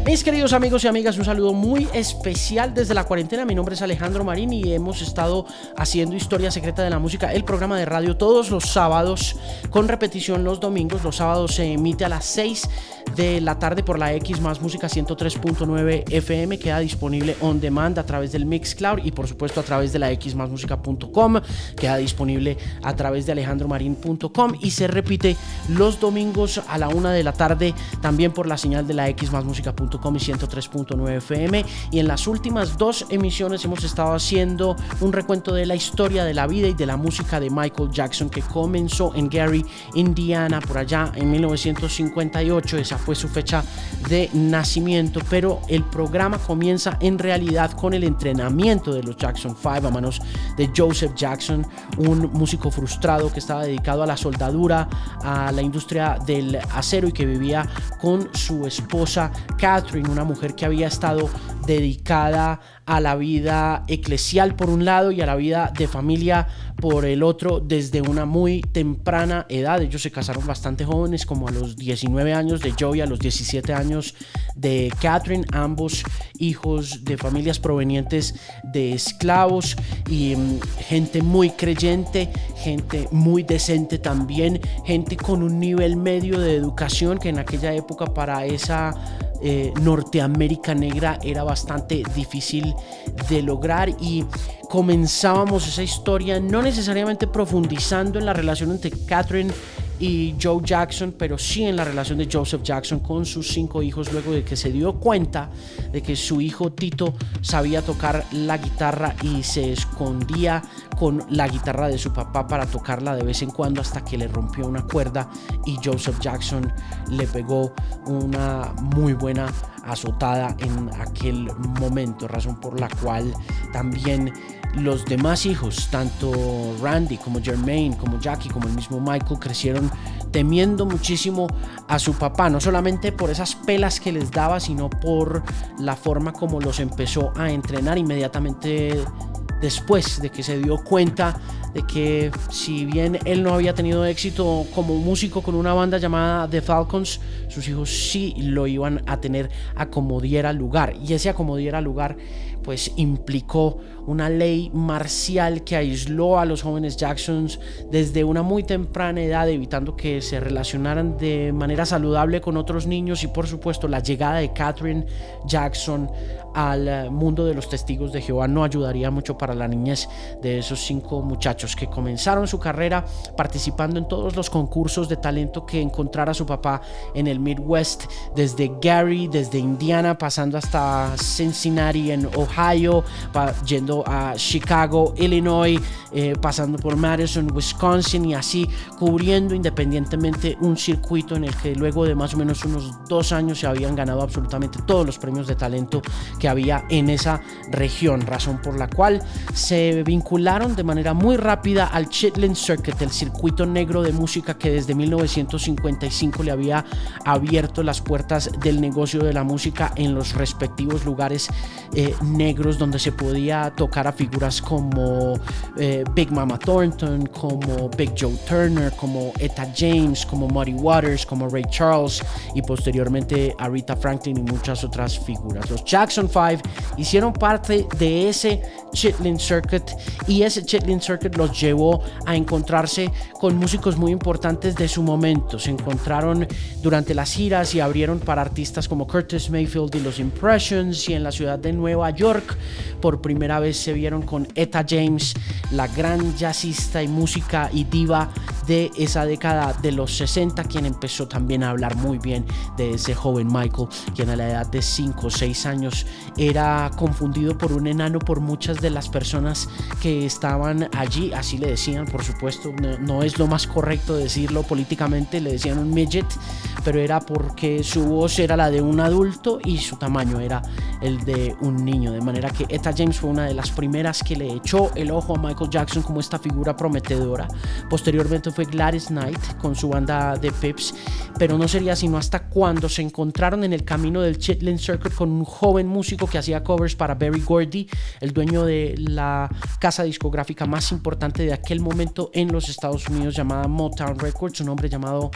Mis queridos amigos y amigas, un saludo muy especial desde la cuarentena. Mi nombre es Alejandro Marín y hemos estado haciendo Historia Secreta de la Música, el programa de radio todos los sábados, con repetición los domingos. Los sábados se emite a las 6 de la tarde por la X más Música 103.9 FM. Queda disponible on demand a través del Mixcloud y por supuesto a través de la xmasmusica.com. Queda disponible a través de alejandromarin.com y se repite los domingos a la 1 de la tarde también por la señal de la xmasmusica.com y 103.9 FM. Y en las últimas dos emisiones hemos estado haciendo un recuento de la historia de la vida y de la música de Michael Jackson, que comenzó en Gary, Indiana, por allá en 1958. Esa fue su fecha de nacimiento, pero el programa comienza en realidad con el entrenamiento de los Jackson 5 a manos de Joseph Jackson, un músico frustrado que estaba dedicado a la soldadura, a la industria del acero y que vivía con su esposa Catherine, una mujer que había estado dedicada a la vida eclesial por un lado y a la vida de familia por el otro desde una muy temprana edad. Ellos se casaron bastante jóvenes, como a los 19 años de Joe y a los 17 años de Catherine, ambos hijos de familias provenientes de esclavos y gente muy creyente, gente muy decente también, gente con un nivel medio de educación que en aquella época para esa Norteamérica negra era bastante difícil de lograr. Y comenzábamos esa historia no necesariamente profundizando en la relación entre Catherine y Joe Jackson, pero sí en la relación de Joseph Jackson con sus 5 hijos, luego de que se dio cuenta de que su hijo Tito sabía tocar la guitarra y se escondía con la guitarra de su papá para tocarla de vez en cuando, hasta que le rompió una cuerda y Joseph Jackson le pegó una muy buena azotada en aquel momento, razón por la cual también los demás hijos, tanto Randy como Jermaine, como Jackie, como el mismo Michael, crecieron temiendo muchísimo a su papá, no solamente por esas pelas que les daba, sino por la forma como los empezó a entrenar inmediatamente después de que se dio cuenta de que, si bien él no había tenido éxito como músico con una banda llamada The Falcons, sus hijos sí lo iban a tener a como diera lugar. Y ese a como diera lugar pues implicó una ley marcial que aisló a los jóvenes Jacksons desde una muy temprana edad, evitando que se relacionaran de manera saludable con otros niños. Y por supuesto la llegada de Catherine Jackson al mundo de los testigos de Jehová no ayudaría mucho para la niñez de esos 5 muchachos, que comenzaron su carrera participando en todos los concursos de talento que encontrara su papá en el Midwest, desde Gary, desde Indiana, pasando hasta Cincinnati en Ohio, yendo a Chicago, Illinois, pasando por Madison, Wisconsin, y así cubriendo independientemente un circuito en el que luego de más o menos unos 2 años se habían ganado absolutamente todos los premios de talento que había en esa región, razón por la cual se vincularon de manera muy rápida al Chitlin Circuit, el circuito negro de música que desde 1955 le había abierto las puertas del negocio de la música en los respectivos lugares negros, donde se podía tocar a figuras como Big Mama Thornton, como Big Joe Turner, como Etta James, como Muddy Waters, como Ray Charles y posteriormente a Rita Franklin y muchas otras figuras. Los Jackson 5 hicieron parte de ese Chitlin Circuit, y ese Chitlin Circuit los llevó a encontrarse con músicos muy importantes de su momento. Se encontraron durante las giras y abrieron para artistas como Curtis Mayfield y los Impressions, y en la ciudad de Nueva York por primera vez se vieron con Etta James, la gran jazzista y música y diva de esa década de los 60, quien empezó también a hablar muy bien de ese joven Michael, quien a la edad de 5 o 6 años era confundido por un enano por muchas de las personas que estaban allí. Así le decían, por supuesto, no es lo más correcto decirlo políticamente, le decían un midget, pero era porque su voz era la de un adulto y su tamaño era el de un niño, de manera que Etta James fue una de las primeras que le echó el ojo a Michael Jackson como esta figura prometedora. Posteriormente fue Gladys Knight con su banda The Pips, pero no sería sino hasta cuando se encontraron en el camino del Chitlin Circuit con un joven músico que hacía covers para Berry Gordy, el dueño de la casa discográfica más importante de aquel momento en los Estados Unidos, llamada Motown Records, un hombre llamado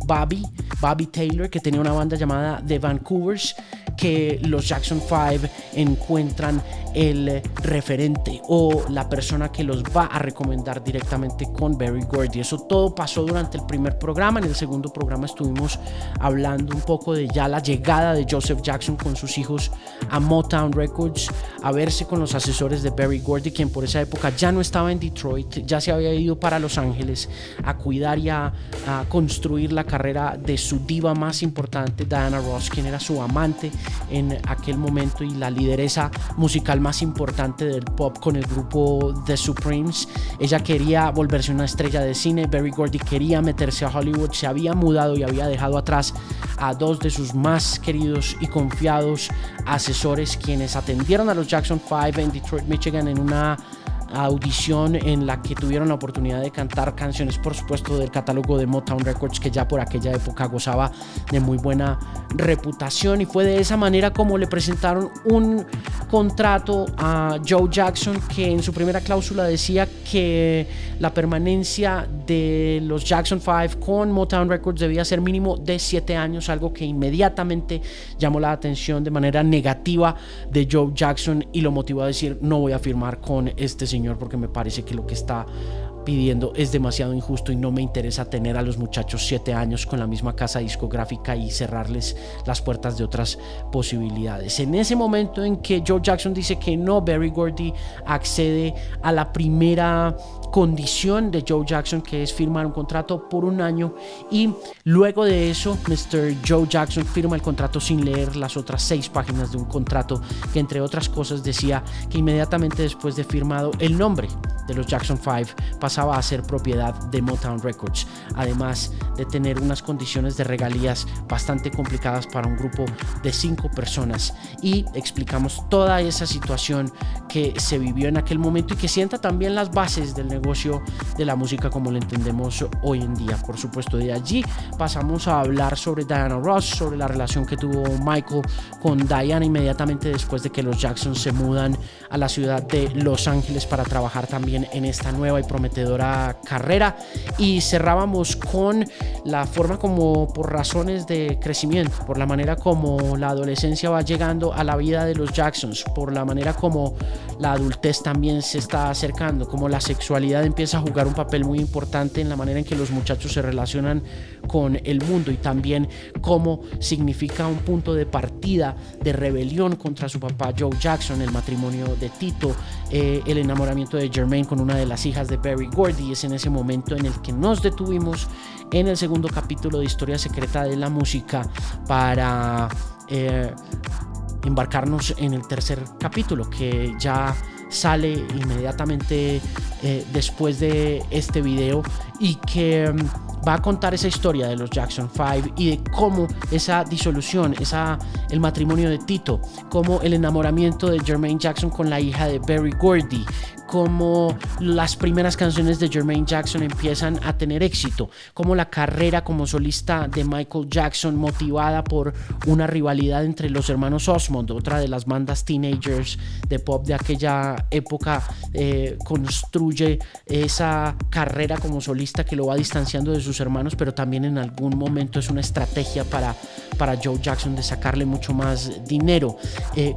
Bobby Taylor, que tenía una banda llamada The Vancouvers, que los Jackson 5 encuentran el referente o la persona que los va a recomendar directamente con Berry Gordy. Eso todo pasó durante el primer programa. En el segundo programa estuvimos hablando un poco de ya la llegada de Joseph Jackson con sus hijos a Motown Records, a verse con los asesores de Berry Gordy, quien por esa época ya no estaba en Detroit, ya se había ido para Los Ángeles a cuidar y a construir la carrera de su diva más importante, Diana Ross, quien era su amante en aquel momento y la lideresa musical más importante del pop con el grupo The Supremes. Ella quería volverse una estrella de cine. Berry Gordy quería meterse a Hollywood, se había mudado y había dejado atrás a dos de sus más queridos y confiados asesores, quienes atendieron a los Jackson 5 en Detroit, Michigan, en una audición en la que tuvieron la oportunidad de cantar canciones, por supuesto, del catálogo de Motown Records, que ya por aquella época gozaba de muy buena reputación, y fue de esa manera como le presentaron un contrato a Joe Jackson, que en su primera cláusula decía que la permanencia de los Jackson 5 con Motown Records debía ser mínimo de 7 años, algo que inmediatamente llamó la atención de manera negativa de Joe Jackson y lo motivó a decir: no voy a firmar con este señor porque me parece que lo que está pidiendo es demasiado injusto y no me interesa tener a los muchachos 7 años con la misma casa discográfica y cerrarles las puertas de otras posibilidades. En ese momento en que Joe Jackson dice que no, Berry Gordy accede a la primera condición de Joe Jackson, que es firmar un contrato por 1 año, y luego de eso Mr. Joe Jackson firma el contrato sin leer las otras 6 páginas de un contrato que, entre otras cosas, decía que inmediatamente después de firmado el nombre de los Jackson 5 pasaba a ser propiedad de Motown Records, además de tener unas condiciones de regalías bastante complicadas para un grupo de 5 personas, y explicamos toda esa situación que se vivió en aquel momento y que sienta también las bases del negocio de la música como lo entendemos hoy en día. Por supuesto, de allí pasamos a hablar sobre Diana Ross, sobre la relación que tuvo Michael con Diana inmediatamente después de que los Jackson se mudan a la ciudad de Los Ángeles para trabajar también en esta nueva y prometedora carrera, y cerrábamos con la forma como, por razones de crecimiento, por la manera como la adolescencia va llegando a la vida de los Jacksons, por la manera como la adultez también se está acercando, como la sexualidad empieza a jugar un papel muy importante en la manera en que los muchachos se relacionan con el mundo, y también cómo significa un punto de partida de rebelión contra su papá Joe Jackson, el matrimonio de Tito, el enamoramiento de Jermaine con una de las hijas de Berry Gordy. Y es en ese momento en el que nos detuvimos en el segundo capítulo de Historia Secreta de la Música para embarcarnos en el tercer capítulo, que ya sale inmediatamente después de este video, y que va a contar esa historia de los Jackson 5 y de cómo esa disolución, el matrimonio de Tito, cómo el enamoramiento de Jermaine Jackson con la hija de Berry Gordy, cómo las primeras canciones de Jermaine Jackson empiezan a tener éxito, cómo la carrera como solista de Michael Jackson, motivada por una rivalidad entre los hermanos Osmond, otra de las bandas teenagers de pop de aquella época, construye esa carrera como solista que lo va distanciando de sus hermanos, pero también en algún momento es una estrategia para Joe Jackson de sacarle mucho más dinero,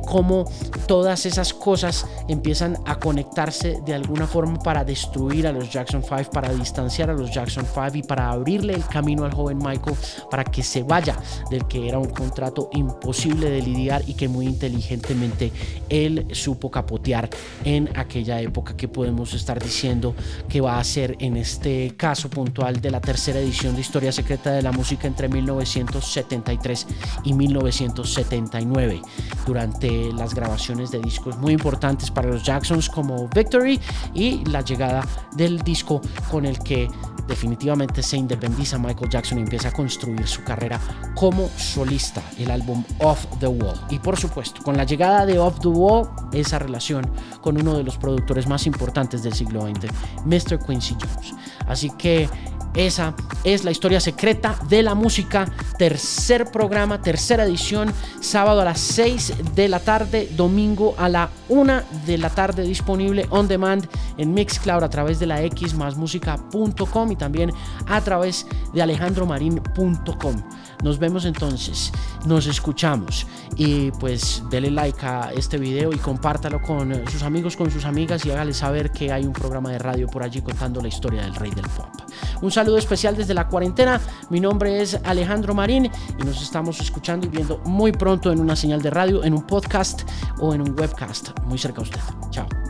cómo todas esas cosas empiezan a conectarse de alguna forma para destruir a los Jackson 5, para distanciar a los Jackson 5 y para abrirle el camino al joven Michael para que se vaya del que era un contrato imposible de lidiar y que muy inteligentemente él supo capotear en aquella época, que podemos estar diciendo que va a ser, en este caso puntual, de la tercera edición de Historia Secreta de la Música entre 1973 y 1979, durante las grabaciones de discos muy importantes para los Jacksons como Victory y la llegada del disco con el que definitivamente se independiza Michael Jackson y empieza a construir su carrera como solista, el álbum Off the Wall. Y por supuesto, con la llegada de Off the Wall, esa relación con uno de los productores más importantes del siglo XX, Mr. Quincy Jones. Así que Esa es la historia secreta de la música, tercer programa, tercera edición, sábado a las 6 de la tarde, domingo a la 1 de la tarde, disponible on demand en Mixcloud a través de la xmasmusica.com y también a través de alejandromarin.com. Nos vemos entonces, nos escuchamos y pues dele like a este video y compártalo con sus amigos, con sus amigas y hágale saber que hay un programa de radio por allí contando la historia del rey del pop. Un saludo especial desde la cuarentena. Mi nombre es Alejandro Marín y nos estamos escuchando y viendo muy pronto en una señal de radio, en un podcast o en un webcast muy cerca a usted. Chao.